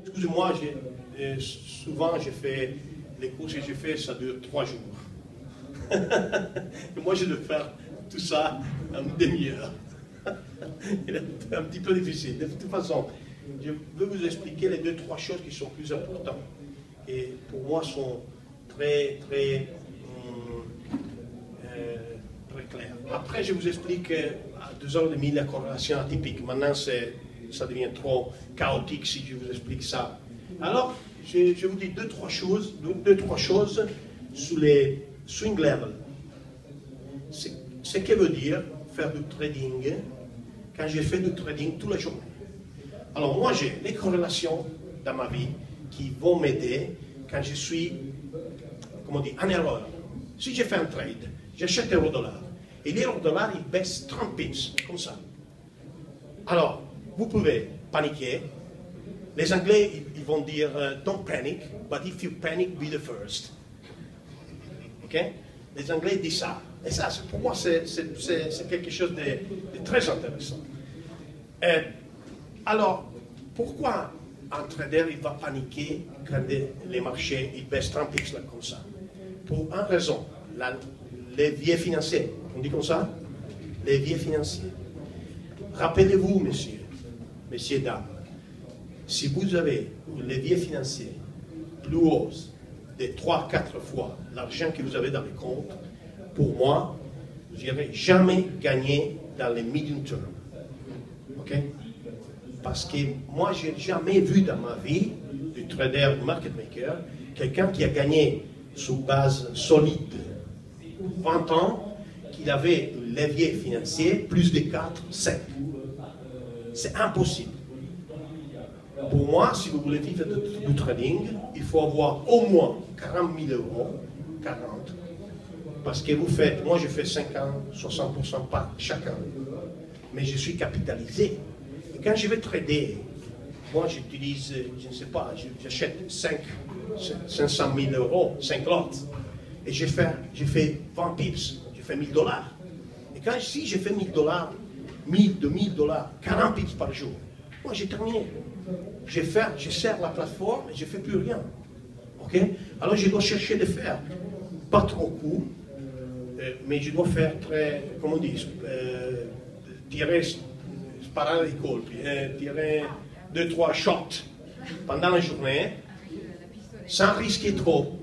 Excusez-moi, souvent j'ai fait, les cours que j'ai fait, ça dure 3 jours. Et moi, je dois faire tout ça en une demi-heure. C'est un petit peu difficile. De toute façon, je veux vous expliquer les 2-3 choses qui sont plus importantes. Et pour moi, sont très claires. Après, je vous explique à 2h30 la corrélation atypique. Maintenant, ça devient trop chaotique si je vous explique ça. Alors, je vous dis 2-3 choses sur les swing levels. Ce que veut dire faire du trading quand j'ai fait du trading toute la journée. Alors moi j'ai les corrélations dans ma vie qui vont m'aider quand je suis, comment dire, en erreur. Si j'ai fait un trade, j'achète euro-dollar et l'euro-dollar il baisse 30 pips, comme ça. Alors, vous pouvez paniquer. Les Anglais ils vont dire don't panic, but if you panic, be the first. Ok? Les Anglais disent ça. Et ça, pour moi, c'est quelque chose de très intéressant. Alors, pourquoi un trader il va paniquer quand les marchés ils baissent 30 pips là, comme ça? Pour une raison, les leviers financiers. On dit comme ça? Les leviers financiers. Rappelez-vous, messieurs, dames, si vous avez un levier financier plus haut de 3-4 fois l'argent que vous avez dans les comptes, pour moi, vous n'irez jamais gagner dans les medium term. OK? Parce que moi, je n'ai jamais vu dans ma vie, du trader, du market maker, quelqu'un qui a gagné sur base solide 20 ans, qu'il avait un levier financier plus de 4, 5. C'est impossible. Pour moi, si vous voulez vivre du trading, il faut avoir au moins 40 000 euros, 40. Parce que vous faites, moi je fais 50, 60% par chacun. Mais je suis capitalisé. Et quand je vais trader, moi j'utilise, je ne sais pas, j'achète 500 000 euros, 5 lots. Et je fais 20 pips, je fais 1000 dollars. Et quand si je fais 1000 dollars, 2000 dollars, 40 pips par jour, moi j'ai terminé. Je sers la plateforme et je ne fais plus rien. Ok? Alors je dois chercher de faire pas trop court, mais je dois faire très, comment on dit, tirer, sparare les colpi, tirer 2-3 shots pendant la journée, sans risquer trop.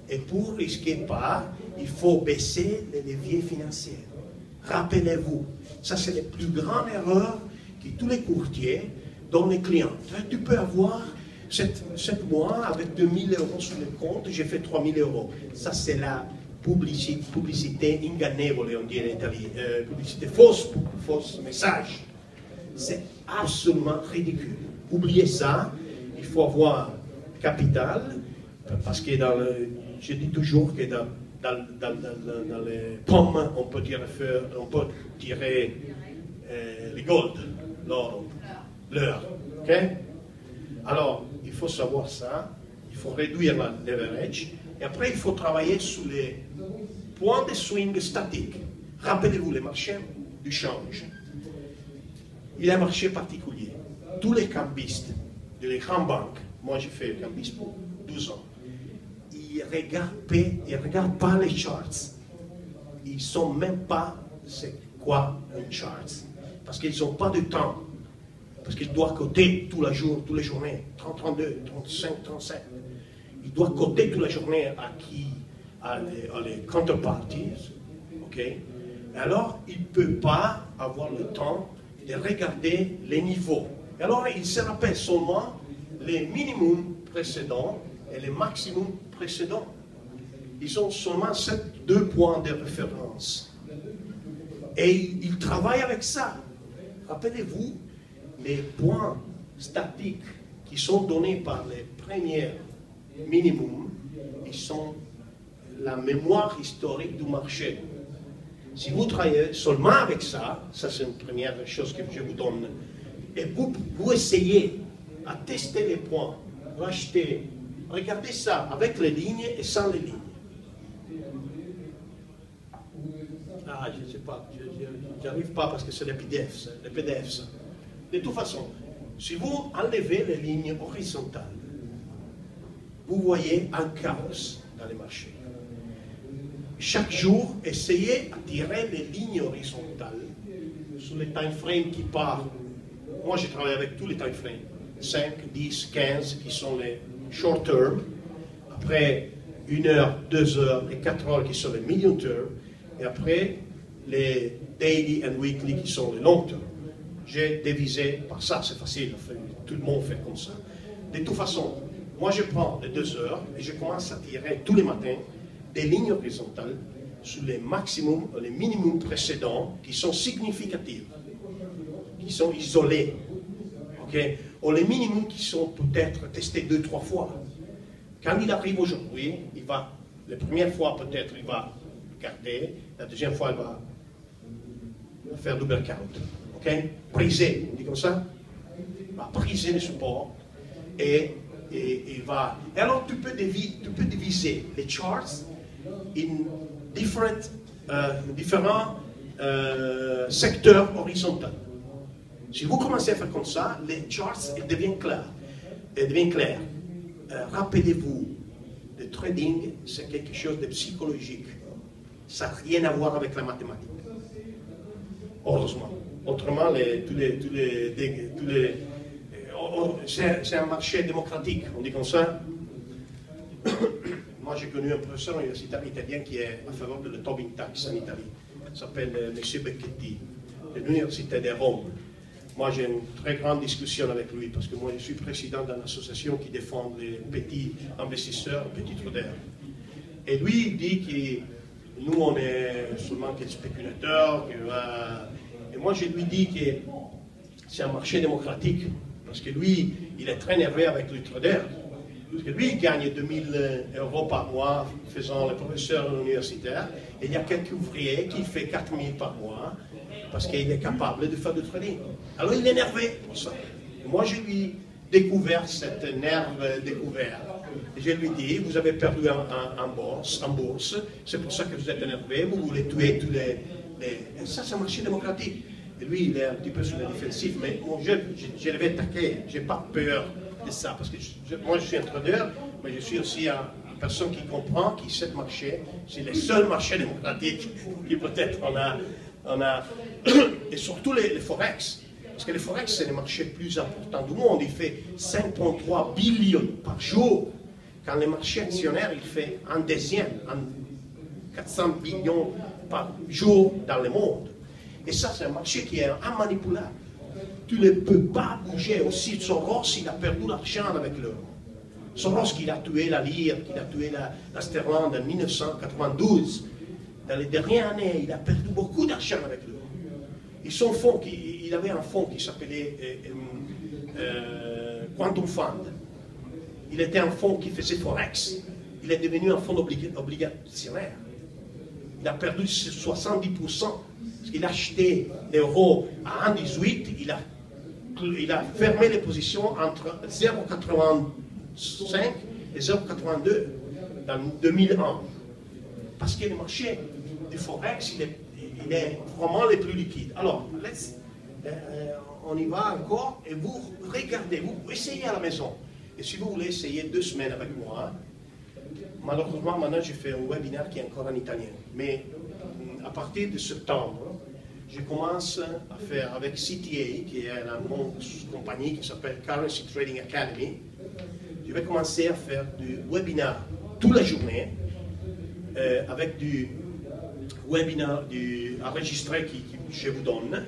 Et pour ne risquer pas, il faut baisser les leviers financiers. Rappelez-vous, ça c'est la plus grande erreur que tous les courtiers donnent les clients. Tu peux avoir 7 mois avec 2000 euros sur le compte, j'ai fait 3000 euros. Ça c'est la publicité ingannevole, on dit en Italie, publicité fausse message. C'est absolument ridicule. Oubliez ça, il faut avoir capital, parce que je dis toujours que dans les pommes, on peut tirer les gold, l'or, l'heure. Okay? Alors, il faut savoir ça, il faut réduire la leverage, et après, il faut travailler sur les points de swing statiques. Rappelez-vous, les marchés du change. Il y a un marché particulier. Tous les cambistes de les grandes banques, moi j'ai fait cambiste pour 12 ans, ils ne regardent pas les charts. Ils ne savent même pas c'est quoi un chart. Parce qu'ils n'ont pas de temps. Parce qu'ils doivent coter tous les jours, toutes les journées, 30, 32, 35, 37. Ils doivent coter toute la journée à les counterparties. OK? Alors, il ne peut pas avoir le temps de regarder les niveaux. Alors, il se rappelle seulement les minimums précédents et les maximums précédents. Ils ont seulement 2 points de référence. Et ils travaillent avec ça. Rappelez-vous, les points statiques qui sont donnés par les premiers minimums, ils sont la mémoire historique du marché. Si vous travaillez seulement avec ça, ça c'est une première chose que je vous donne, et vous essayez à tester les points, racheter, regardez ça avec les lignes et sans les lignes. Ah, je ne sais pas, j'arrive pas parce que c'est les PDF, ça. De toute façon, Si vous enlevez les lignes horizontales, vous voyez un chaos dans les marchés. Chaque jour, essayez de tirer les lignes horizontales sur les time frames qui partent. Moi, je travaille avec tous les time frames. 5, 10, 15, qui sont les short term. Après, 1 heure, 2 heures et 4 heures qui sont les medium term. Et après, les daily and weekly qui sont les long term. J'ai divisé par ça, c'est facile. Tout le monde fait comme ça. De toute façon, moi, je prends les 2 heures et je commence à tirer tous les matins des lignes horizontales sur les maximums, les minimums précédents qui sont significatifs, qui sont isolés, okay? Ou les minimums qui sont peut-être testés 2-3 fois. Quand il arrive aujourd'hui, il va, la première fois peut-être il va garder, la deuxième fois il va faire double count, okay? Briser, on dit comme ça, il va briser le support et il va. Et alors tu peux diviser les charts in différents secteurs horizontaux. Si vous commencez à faire comme ça, les charts deviennent clairs. Rappelez-vous, le trading, c'est quelque chose de psychologique. Ça n'a rien à voir avec la mathématique. Heureusement. Autrement, c'est un marché démocratique, on dit comme ça. Moi, j'ai connu un professeur universitaire italien qui est en faveur de la Tobin Tax en Italie. Il s'appelle M. Becchetti, de l'Université de Rome. Moi, j'ai une très grande discussion avec lui parce que moi, je suis président d'une association qui défend les petits investisseurs, les petits traders. Et lui, il dit que nous, on est seulement des spéculateurs. Et moi, je lui dis que c'est un marché démocratique parce que lui, il est très énervé avec les traders. Parce que lui, il gagne 2000 € par mois faisant le professeur universitaire. Et il y a quelques ouvriers qui font 4000 par mois parce qu'il est capable de faire du trading. Alors il est énervé pour ça. Et moi, je lui ai découvert cette nerve découverte. Et je lui dis, vous avez perdu en bourse, c'est pour ça que vous êtes énervé, vous voulez tuer tous les... Et ça, c'est un marché démocratique. Et lui, il est un petit peu sur le défensif, mais bon, je le vais attaquer, je n'ai pas peur de ça, parce que moi, je suis un trader, mais je suis aussi une personne qui comprend que ce marché, c'est le seul marché démocratique qui peut-être on a et surtout les forex. Parce que les forex, c'est le marché le plus important du monde. Il fait 5,3 billions par jour. Quand le marché actionnaire, il fait un deuxième, 400 billions par jour dans le monde. Et ça, c'est un marché qui est immanipulable. Tu ne peux pas bouger. Aussi, Soros, il a perdu l'argent avec l'euro. Soros, qui a tué la lire, qui a tué la sterling en 1992. Dans les dernières années, il a perdu beaucoup d'argent avec l'euro. Et son fonds, il avait un fonds qui s'appelait Quantum Fund. Il était un fonds qui faisait Forex. Il est devenu un fonds obligationnaire. Il a perdu 70%. Parce qu'il a acheté l'euro à 1,18, il a fermé les positions entre 0,85 et 0,82 dans 2001. Parce que le marché du Forex, il est vraiment le plus liquide. Alors, on y va encore et vous regardez, vous essayez à la maison. Et si vous voulez essayer 2 semaines avec moi, malheureusement, maintenant, j'ai fait un webinaire qui est encore en italien. Mais à partir de septembre, je commence à faire avec CTA, qui est la compagnie qui s'appelle Currency Trading Academy. Je vais commencer à faire du webinaire toute la journée, avec du webinaire enregistré que je vous donne.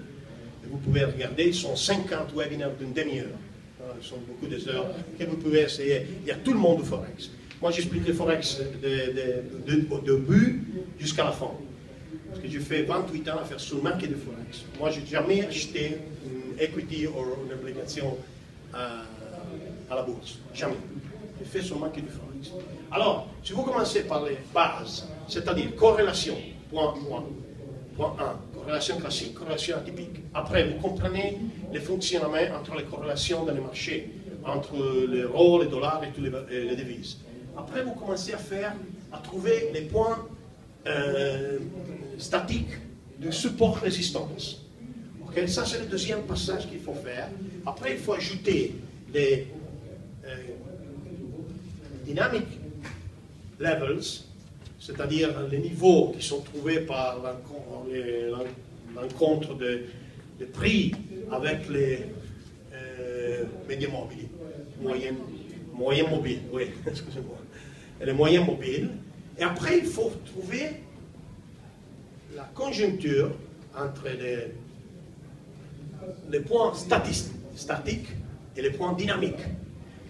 Et vous pouvez regarder, ils sont 50 webinaires d'une demi-heure. Ils sont beaucoup des heures que vous pouvez essayer. Il y a tout le monde du Forex. Moi, j'explique le Forex au début jusqu'à la fin. Parce que j'ai fait 28 ans à faire seulement que de Forex. Moi, je n'ai jamais acheté une equity ou une obligation à la bourse. Jamais. J'ai fait seulement que du Forex. Alors, si vous commencez par les bases, c'est-à-dire corrélation, point 1, corrélation classique, corrélation atypique. Après, vous comprenez les fonctionnements entre les corrélations dans les marchés, entre l'euro, les dollars et toutes les devises. Après, vous commencez à trouver les points statiques de support-résistance. Okay? Ça, c'est le deuxième passage qu'il faut faire. Après, il faut ajouter les dynamic levels, c'est-à-dire les niveaux qui sont trouvés par l'encontre de prix avec les médias mobiles, moyens mobiles, oui, excusez-moi, les moyens mobiles. Et après, il faut trouver la conjoncture entre les points statiques et les points dynamiques.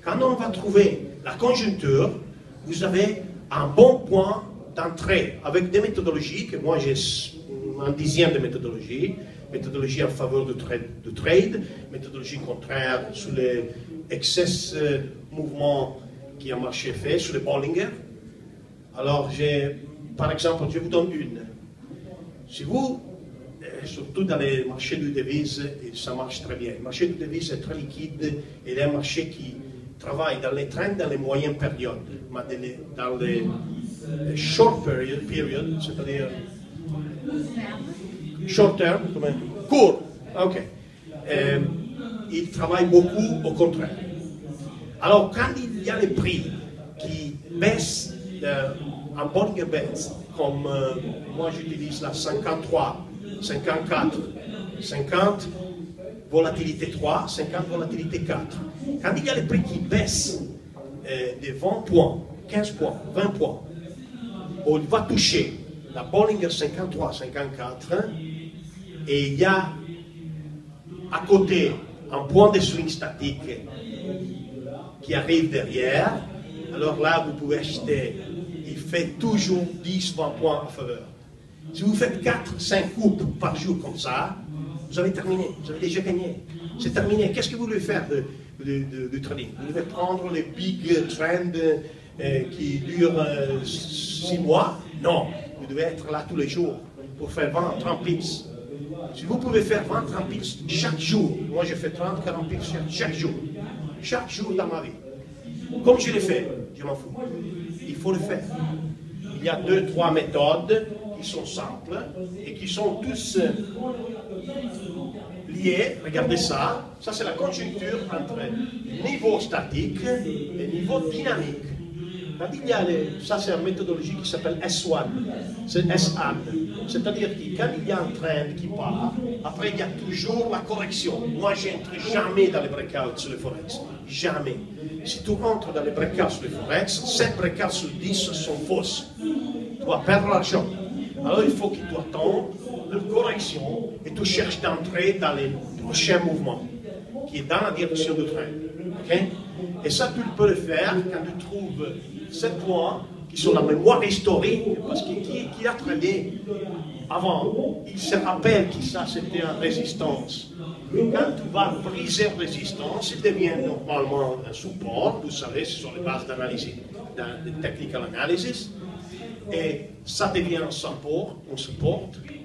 Quand on va trouver la conjoncture, vous avez un bon point d'entrée avec des méthodologies, que moi j'ai un dixième de méthodologie en faveur de trade, méthodologie contraire sur les excès mouvements qui a marché fait, sur les Bollinger. Alors, par exemple, je vous donne une. Si vous, surtout dans les marchés de devises, ça marche très bien. Le marché de devises est très liquide et il est un marché qui travaille dans les trends, dans les moyennes périodes, mais dans les short period, c'est-à-dire short term, court, ok. Il travaille beaucoup au contraire. Alors, quand il y a les prix qui baissent, en Bollinger Bands, comme moi j'utilise la 53, 54, 50, volatilité 3, 50, volatilité 4. Quand il y a les prix qui baissent de 20 points, 15 points, 20 points, on va toucher la Bollinger 53, 54, et il y a à côté un point de swing statique qui arrive derrière. Alors là, vous pouvez acheter, il fait toujours 10-20 points en faveur. Si vous faites 4-5 coupes par jour comme ça, vous avez terminé, vous avez déjà gagné. C'est terminé. Qu'est-ce que vous voulez faire de trading? Vous devez prendre les big trends qui durent 6 mois? Non, vous devez être là tous les jours pour faire 20-30 pips. Si vous pouvez faire 20-30 pips chaque jour, moi je fais 30-40 pips chaque jour dans ma vie. Comme je l'ai fait, je m'en fous. Il faut le faire. Il y a 2-3 méthodes qui sont simples et qui sont tous liés. Regardez ça. Ça, c'est la conjoncture entre niveau statique et niveau dynamique. Ça, c'est une méthodologie qui s'appelle S1. C'est S1. C'est-à-dire que quand il y a un trend qui part, après, il y a toujours la correction. Moi, je n'entre jamais dans les breakouts sur le Forex. Jamais. Si tu rentres dans les breakouts sur le Forex, 7 breakouts sur 10 sont fausses. Tu vas perdre l'argent. Alors, il faut que tu attendes la correction et tu cherches d'entrer dans les prochains mouvements, qui est dans la direction du trend. Okay? Et ça, tu peux le faire quand tu trouves 7 points qui sont la mémoire historique, parce qu'il a tradé avant, il se rappelle que ça c'était une résistance. Quand tu vas briser la résistance, il devient normalement un support, vous savez, ce sont les bases d'analyse, de technical analysis, et ça devient un support,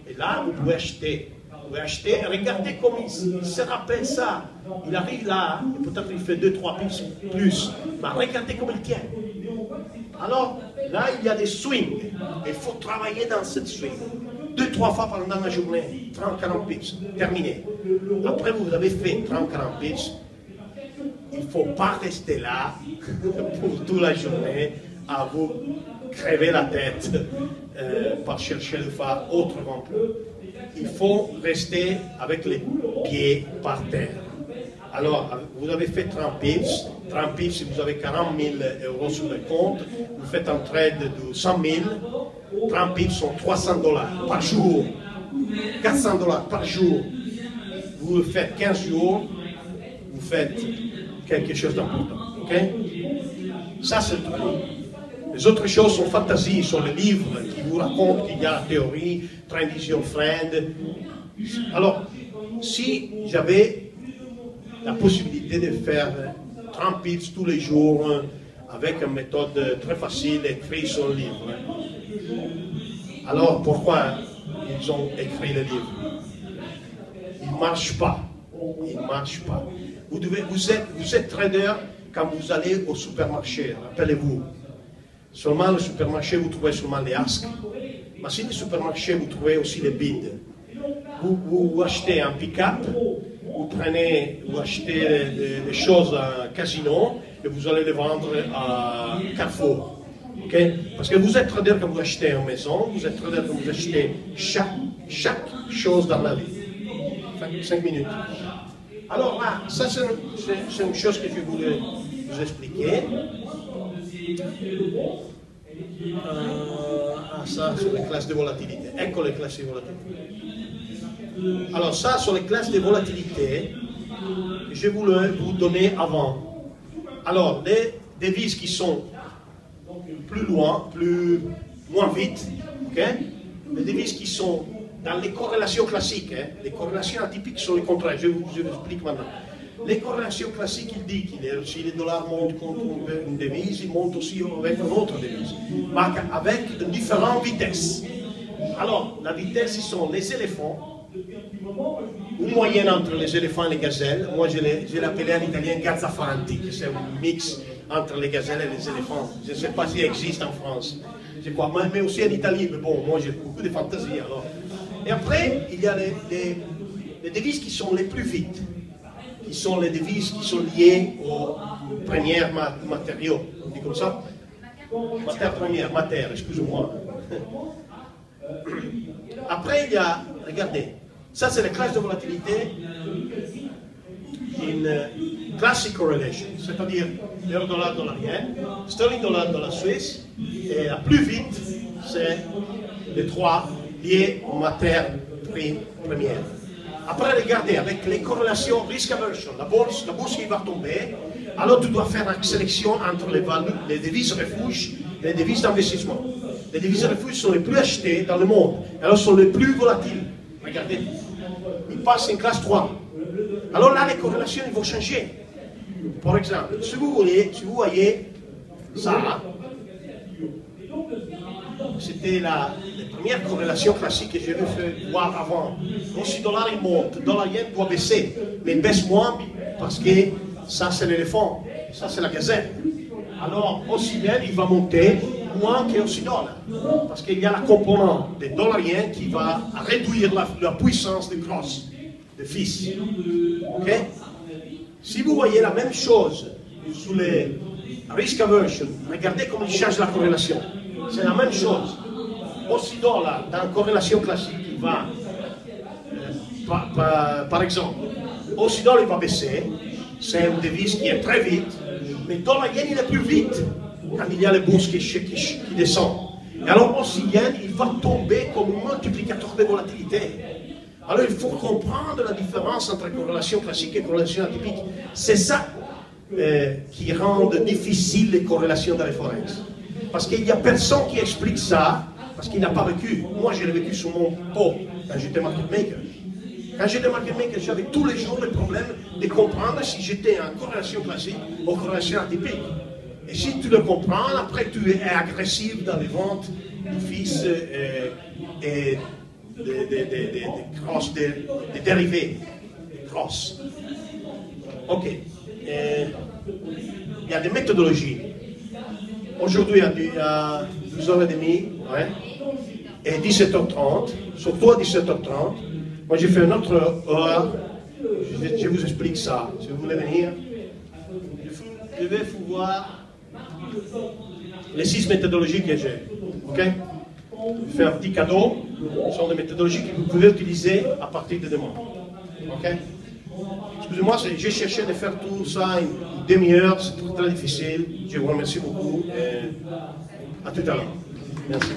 et là vous pouvez acheter. Vous pouvez acheter, et regardez comme il se rappelle ça. Il arrive là, et peut-être il fait 2-3 pips plus, mais regardez comme il tient. Alors, là, il y a des swings. Il faut travailler dans cette swing. 2-3 fois pendant la journée, 30-40 pips, terminé. Après, vous avez fait 30-40 pips. Il ne faut pas rester là pour toute la journée à vous crever la tête par chercher le phare autrement. Il faut rester avec les pieds par terre. Alors, vous avez fait 30 pips. 30 pips, si vous avez 40 000 euros sur le compte, vous faites un trade de 100 000. 30 pips sont 300 $ par jour. 400 $ par jour. Vous le faites 15 jours, vous faites quelque chose d'important. Okay? Ça, c'est le trading. Les autres choses sont fantasies, sont les livres qui vous racontent qu'il y a la théorie, Transition Friend. Alors, si j'avais la possibilité de faire 30 pips tous les jours avec une méthode très facile écrite sur le livre, alors pourquoi ils ont écrit le livre? Il ne marche pas. Il ne marche pas. Vous êtes trader quand vous allez au supermarché, rappelez-vous. Seulement le supermarché, vous trouvez seulement les asks. Mais si le supermarché, vous trouvez aussi les bids. vous achetez un pick-up, vous achetez des choses à un casino et vous allez les vendre à Carrefour. Okay? Parce que vous êtes trader quand vous achetez une maison, vous êtes trader quand vous achetez chaque chose dans la vie. 5 minutes. Alors là, ça c'est une chose que je voulais vous expliquer. Ça sur les classes de volatilité. Ecco les classes de volatilité. Alors ça sur les classes de volatilité, je voulais vous donner avant. Alors les devises qui sont plus loin, moins vite, okay? Les devises qui sont dans les corrélations classiques, les corrélations atypiques sont les contraires, je vous explique maintenant. Les corrélations classiques, il dit qu'il est aussi les dollars montent contre une devise, ils montent aussi avec une autre devise, mais avec une différente vitesse. Alors, la vitesse, ce sont les éléphants, ou moyenne entre les éléphants et les gazelles. Moi, je l'appelais en italien gazzafanti, c'est un mix entre les gazelles et les éléphants. Je ne sais pas s'il existe en France, je crois, mais aussi en Italie, mais bon, moi j'ai beaucoup de fantaisie alors. Et après, il y a les devises qui sont les plus vite, qui sont les devises qui sont liées aux premiers matériaux, on dit comme ça? Matière première, matière, excusez-moi. Après, il y a, regardez, ça c'est la classe de volatilité, une classic correlation, c'est-à-dire l'euro-dollar dollarien, sterling-dollar dollar suisse, et la plus vite, c'est les trois liés aux matières premières. Après, regardez, avec les corrélations risk aversion, la bourse qui va tomber, alors tu dois faire une sélection entre les devises refuges et les devises d'investissement. Les devises refuges sont les plus achetées dans le monde, alors sont les plus volatiles. Regardez, ils passent en classe 3. Alors là, les corrélations ils vont changer. Par exemple, si vous voyez ça, c'était la première corrélation classique que j'ai vu voir avant. Donc si le dollar il monte, le dollar yen doit baisser, mais il baisse moins parce que ça c'est l'éléphant, ça c'est la gazelle. Alors aussi bien il va monter moins qu'aussi dollar, parce qu'il y a la composante des dollars yen qui va réduire la puissance de cross, de fils. Okay? Si vous voyez la même chose sous les risk aversion, regardez comment il change la corrélation. C'est la même chose. Aussi dollar, dans la corrélation classique, il va, par exemple, aussi dollar il va baisser, c'est une devise qui est très vite, mais dollar yen il est plus vite quand il y a les bourses qui descendent. Et alors aussi yen il va tomber comme un multiplicateur de volatilité. Alors il faut comprendre la différence entre corrélation classique et corrélation atypique. C'est ça qui rend difficile les corrélations dans les forex. Parce qu'il n'y a personne qui explique ça, parce qu'il n'a pas vécu. Moi, je l'ai vécu sur mon pot quand j'étais market maker. Quand j'étais market maker, j'avais tous les jours le problème de comprendre si j'étais en corrélation classique ou en corrélation atypique. Et si tu le comprends, après tu es agressif dans les ventes du fils et des cross, des dérivés, des cross. Ok. Il y a des méthodologies. Aujourd'hui, à 12h30 ouais, et 17h30, surtout à 17h30, moi j'ai fait une autre heure, je vous explique ça, si vous voulez venir. Je vais vous voir les 6 méthodologies que j'ai. Okay? Je fais un petit cadeau, ce sont des méthodologies que vous pouvez utiliser à partir de demain. Okay? Excusez-moi, j'ai cherché de faire tout ça une demi-heure, c'est très difficile. Je vous remercie beaucoup et à tout à l'heure. Merci.